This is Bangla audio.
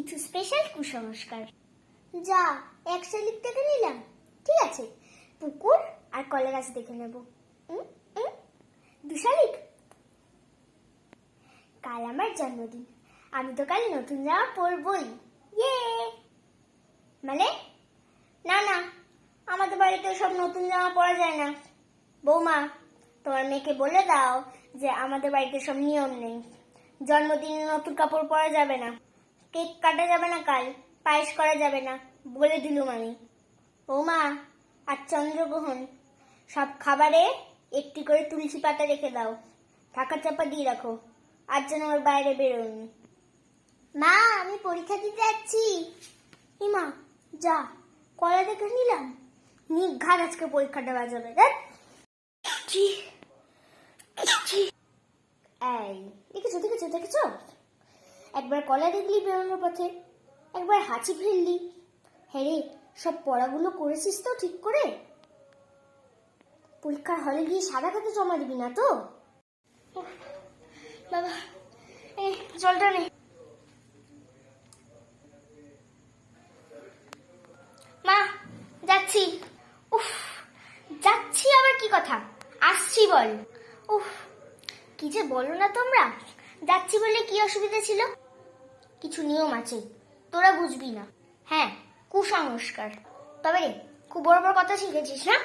কিছু স্পেশাল কুসংস্কার। যা একটা লিখ দেখে নিলাম, ঠিক আছে, পুকুর আর কলা গাছ দেখে নেব। দুশালিক, কাল আমার জন্মদিন, আমি তো কাল নতুন জামা পরবই। ইয়ে মানে না না, আমাদের বাড়িতে সব নতুন জামা পরা যায় না। বৌমা, তোমার মেয়েকে বলে দাও যে আমাদের বাড়িতে সব নিয়ম নেই, জন্মদিনে নতুন কাপড় পরা যাবে না, কেক কাটা যাবে না, কাল পায়েস করা যাবে না, বলে দিলুম আমি। বৌমা, আর চন্দ্রগ্রহণ, সব খাবারে একটি করে তুলসী পাতা রেখে দাও, ঢাকা চাপা দিয়ে রাখো, আর যেন ওর বাইরে বেরোনি। মা, আমি পরীক্ষা দিতে যাচ্ছি। মা, যা, কলা দেখে নিলাম, নিঘাত আজকে পরীক্ষাটা বাজাবে। এই দেখেছো দেখেছো দেখেছো, একবার কলা দেখলি বেরোনোর পথে, একবার হাঁচি ফেললি। হ্যাঁ রে, সব পড়াগুলো করেছিস তো ঠিক করে? পরীক্ষার হলে গিয়ে সাদা খাতে জমা দিবি না তো? বাবা, এই জলটা নে। মা, যাচ্ছি। উফ, যাচ্ছি আবার কি কথা, আসছি বল। উফ, কি যে বলো না তোমরা, যাচ্ছি বলে কি অসুবিধা ছিল? কিছু নিয়ম আছে, তোরা বুঝবি না। হ্যাঁ, কুসংস্কার। তবে খুব বড় বড় কথা শিখেছিস না?